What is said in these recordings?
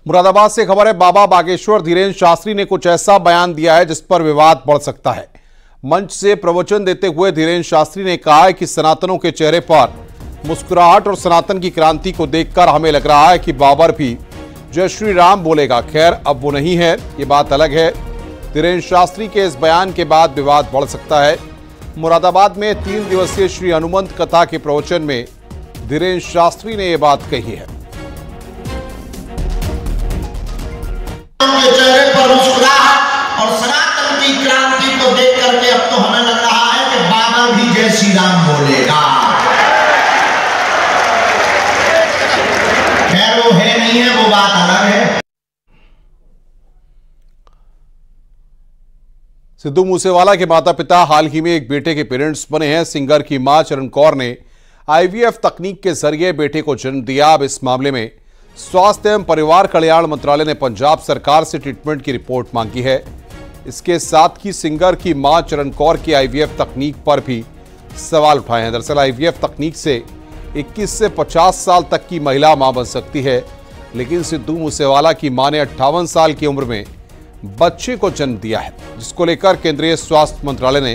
मुरादाबाद से खबर है। बाबा बागेश्वर धीरेन्द्र शास्त्री ने कुछ ऐसा बयान दिया है जिस पर विवाद बढ़ सकता है। मंच से प्रवचन देते हुए धीरेन्द्र शास्त्री ने कहा है कि सनातनों के चेहरे पर मुस्कुराहट और सनातन की क्रांति को देखकर हमें लग रहा है कि बाबर भी जय श्री राम बोलेगा। खैर, अब वो नहीं है, ये बात अलग है। धीरेन्द्र शास्त्री के इस बयान के बाद विवाद बढ़ सकता है। मुरादाबाद में 3 दिवसीय श्री हनुमंत कथा के प्रवचन में धीरेन्द्र शास्त्री ने यह बात कही है। के चेहरे पर मुस्कुराहट और सनातन की क्रांति को देख करके अब तो हमें लग रहा है कि बाबर भी जय श्री राम बोलेगा। खैर, वो है नहीं है, वो बात अलग है। सिद्धू मूसेवाला के माता पिता हाल ही में एक बेटे के पेरेंट्स बने हैं। सिंगर की मां चरण कौर ने IVF तकनीक के जरिए बेटे को जन्म दिया। अब इस मामले में स्वास्थ्य एवं परिवार कल्याण मंत्रालय ने पंजाब सरकार से ट्रीटमेंट की रिपोर्ट मांगी है। इसके साथ ही सिंगर की मां चरण कौर की IVF तकनीक पर भी सवाल उठाए हैं। दरअसल IVF तकनीक से 21 से 50 साल तक की महिला मां बन सकती है, लेकिन सिद्धू मूसेवाला की मां ने 58 साल की उम्र में बच्चे को जन्म दिया है, जिसको लेकर केंद्रीय स्वास्थ्य मंत्रालय ने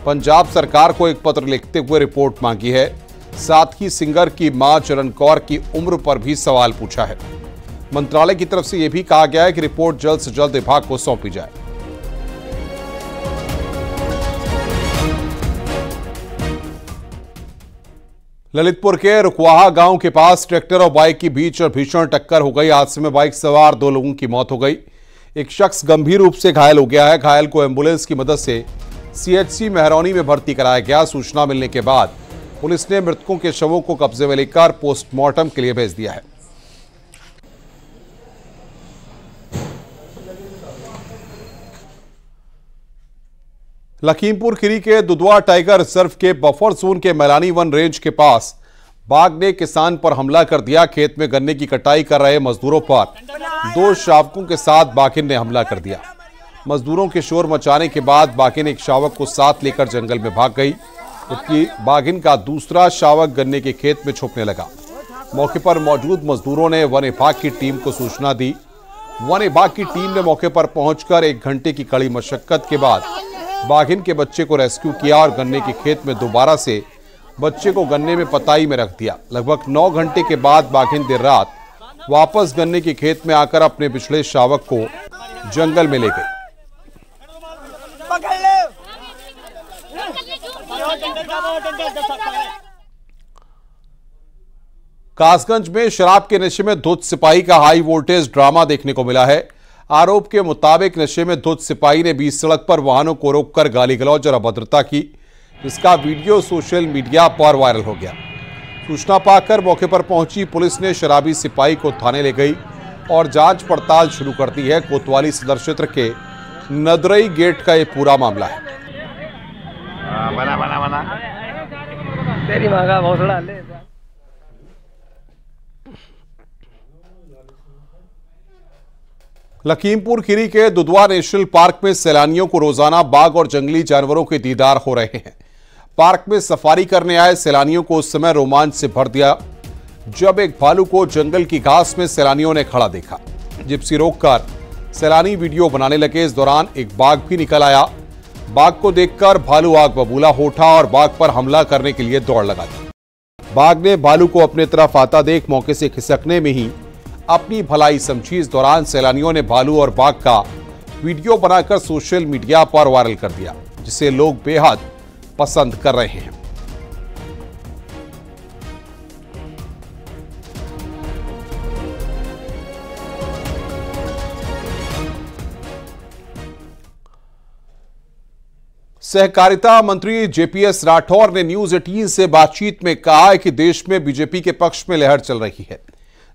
पंजाब सरकार को एक पत्र लिखते हुए रिपोर्ट मांगी है। साथ ही सिंगर की मां चरण कौर की उम्र पर भी सवाल पूछा है। मंत्रालय की तरफ से यह भी कहा गया है कि रिपोर्ट जल्द से जल्द विभाग को सौंपी जाए। ललितपुर के रुकवाहा गांव के पास ट्रैक्टर और बाइक के बीच भीषण टक्कर हो गई। हादसे में बाइक सवार 2 लोगों की मौत हो गई। एक शख्स गंभीर रूप से घायल हो गया है। घायल को एम्बुलेंस की मदद से CHC मेहरौनी में भर्ती कराया गया। सूचना मिलने के बाद पुलिस ने मृतकों के शवों को कब्जे में लेकर पोस्टमार्टम के लिए भेज दिया है। लखीमपुर खीरी के दुधवा टाइगर रिजर्व के बफर जोन के मैलानी वन रेंज के पास बाघ ने किसान पर हमला कर दिया। खेत में गन्ने की कटाई कर रहे मजदूरों पर 2 शावकों के साथ बाघिन ने हमला कर दिया। मजदूरों के शोर मचाने के बाद बाघिन एक शावक को साथ लेकर जंगल में भाग गई, जबकि बाघिन का दूसरा शावक गन्ने के खेत में छुपने लगा। मौके पर मौजूद मजदूरों ने वन विभाग की टीम को सूचना दी। वन विभाग की टीम ने मौके पर पहुंचकर 1 घंटे की कड़ी मशक्कत के बाद बाघिन के बच्चे को रेस्क्यू किया और गन्ने के खेत में दोबारा से बच्चे को गन्ने में पताई में रख दिया। लगभग 9 घंटे के बाद बाघिन देर रात वापस गन्ने के खेत में आकर अपने पिछले शावक को जंगल में ले गई। कासगंज में शराब के नशे में धुत सिपाही का हाई वोल्टेज ड्रामा देखने को मिला है। आरोप के मुताबिक नशे में धुत सिपाही ने बीच सड़क पर वाहनों को रोककर गाली गलौज और अभद्रता की, जिसका वीडियो सोशल मीडिया पर वायरल हो गया। सूचना पाकर मौके पर पहुंची पुलिस ने शराबी सिपाही को थाने ले गई और जांच पड़ताल शुरू कर दी है। कोतवाली सदर क्षेत्र के नदरई गेट का यह पूरा मामला है। बना तेरी मां का भौसड़ा ले। लखीमपुर खीरी के दुधवा नेशनल पार्क में सैलानियों को रोजाना बाघ और जंगली जानवरों के दीदार हो रहे हैं। पार्क में सफारी करने आए सैलानियों को उस समय रोमांच से भर दिया जब एक भालू को जंगल की घास में सैलानियों ने खड़ा देखा। जिप्सी रोककर सैलानी वीडियो बनाने लगे। इस दौरान एक बाघ भी निकल आया। बाघ को देखकर भालू आग बबूला हो उठा और बाघ पर हमला करने के लिए दौड़ लगा दी। बाघ ने भालू को अपने तरफ आता देख मौके से खिसकने में ही अपनी भलाई समझी। इस दौरान सैलानियों ने भालू और बाघ का वीडियो बनाकर सोशल मीडिया पर वायरल कर दिया, जिसे लोग बेहद पसंद कर रहे हैं। सहकारिता मंत्री JPS राठौर ने न्यूज 18 से बातचीत में कहा है कि देश में बीजेपी के पक्ष में लहर चल रही है।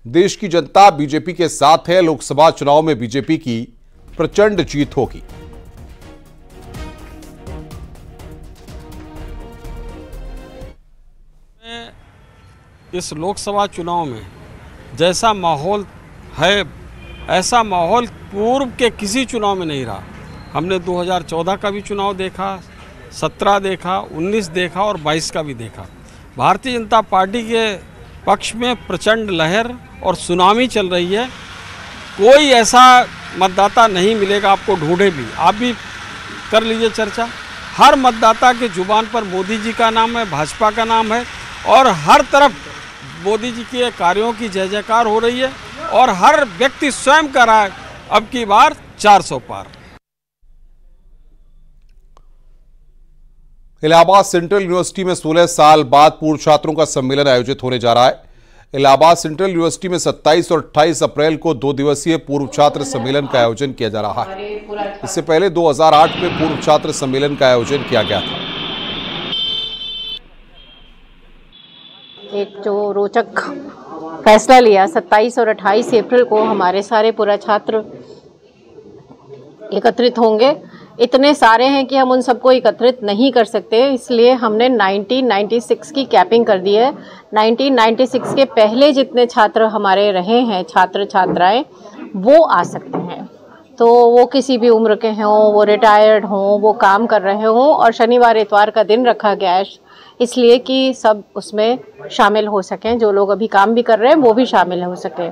देश की जनता बीजेपी के साथ है। लोकसभा चुनाव में बीजेपी की प्रचंड जीत होगी। इस लोकसभा चुनाव में जैसा माहौल है, ऐसा माहौल पूर्व के किसी चुनाव में नहीं रहा। हमने 2014 का भी चुनाव देखा, 17 देखा, 19 देखा और 22 का भी देखा। भारतीय जनता पार्टी के पक्ष में प्रचंड लहर और सुनामी चल रही है। कोई ऐसा मतदाता नहीं मिलेगा आपको, ढूंढे भी आप भी कर लीजिए चर्चा, हर मतदाता के जुबान पर मोदी जी का नाम है, भाजपा का नाम है, और हर तरफ मोदी जी के कार्यों की जय जयकार हो रही है, और हर व्यक्ति स्वयं कह रहा है अब की बार 400 पार। इलाहाबाद सेंट्रल यूनिवर्सिटी में 16 साल बाद पूर्व छात्रों का सम्मेलन आयोजित होने जा रहा है। इलाहाबाद सेंट्रल यूनिवर्सिटी में 27 और 28 अप्रैल को 2 दिवसीय पूर्व छात्र सम्मेलन का आयोजन किया जा रहा है। इससे पहले 2008 में पूर्व छात्र सम्मेलन का आयोजन किया गया था। एक जो रोचक फैसला लिया, 27 और 28 अप्रैल को हमारे सारे पूर्व छात्र एकत्रित होंगे। इतने सारे हैं कि हम उन सबको एकत्रित नहीं कर सकते, इसलिए हमने 1996 की कैपिंग कर दी है। 1996 के पहले जितने छात्र हमारे रहे हैं, छात्र छात्राएं, वो आ सकते हैं। तो वो किसी भी उम्र के हों, वो रिटायर्ड हों, वो काम कर रहे हों, और शनिवार इतवार का दिन रखा गया है इसलिए कि सब उसमें शामिल हो सकें। जो लोग अभी काम भी कर रहे हैं वो भी शामिल हो सकें।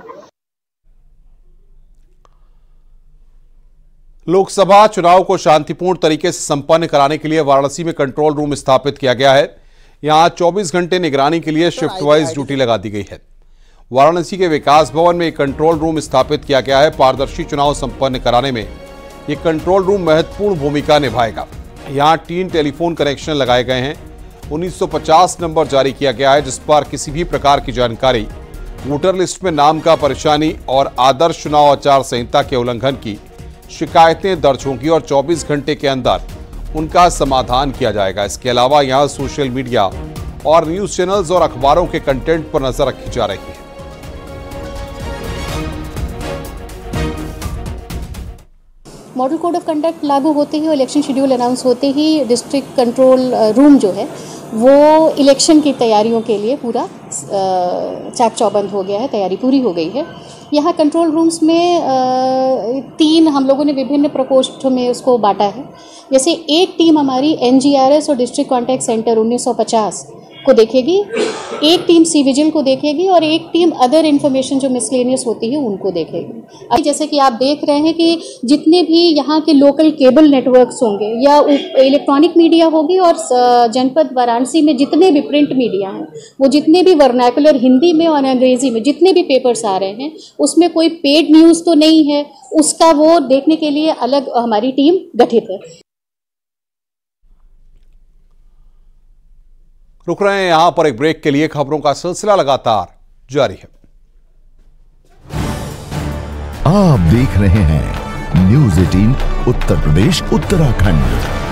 लोकसभा चुनाव को शांतिपूर्ण तरीके से संपन्न कराने के लिए वाराणसी में कंट्रोल रूम स्थापित किया गया है। यहां 24 घंटे निगरानी के लिए शिफ्ट वाइज ड्यूटी लगा दी गई है। वाराणसी के विकास भवन में एक कंट्रोल रूम स्थापित किया गया है। पारदर्शी चुनाव संपन्न कराने में ये कंट्रोल रूम महत्वपूर्ण भूमिका निभाएगा। यहां 3 टेलीफोन कनेक्शन लगाए गए हैं। 1950 नंबर जारी किया गया है, जिस पर किसी भी प्रकार की जानकारी, वोटर लिस्ट में नाम का परेशानी और आदर्श चुनाव आचार संहिता के उल्लंघन की शिकायतें दर्ज होंगी और 24 घंटे के अंदर उनका समाधान किया जाएगा। इसके अलावा यहां सोशल मीडिया और न्यूज चैनल्स और अखबारों के कंटेंट पर नजर रखी जा रही है। मॉडल कोड ऑफ कंडक्ट लागू होते ही, इलेक्शन शेड्यूल अनाउंस होते ही, डिस्ट्रिक्ट कंट्रोल रूम जो है वो इलेक्शन की तैयारियों के लिए पूरा चाक चौबंद हो गया है, तैयारी पूरी हो गई है। यहाँ कंट्रोल रूम्स में 3 हम लोगों ने विभिन्न प्रकोष्ठ में उसको बांटा है। जैसे एक टीम हमारी NGRS और डिस्ट्रिक्ट कॉन्टैक्ट सेंटर 1950 को देखेगी, एक टीम सी विजिल को देखेगी और एक टीम अदर इन्फॉर्मेशन जो मिसलेनियस होती है उनको देखेगी। अब जैसे कि आप देख रहे हैं कि जितने भी यहाँ के लोकल केबल नेटवर्क्स होंगे या इलेक्ट्रॉनिक मीडिया होगी और जनपद वाराणसी में जितने भी प्रिंट मीडिया हैं, वो जितने भी वर्नाकुलर हिंदी में और अंग्रेजी में जितने भी पेपर्स आ रहे हैं, उसमें कोई पेड न्यूज़ तो नहीं है, उसका वो देखने के लिए अलग हमारी टीम गठित है। रुक रहे हैं यहां पर एक ब्रेक के लिए। खबरों का सिलसिला लगातार जारी है। आप देख रहे हैं न्यूज़ 18 उत्तर प्रदेश उत्तराखंड।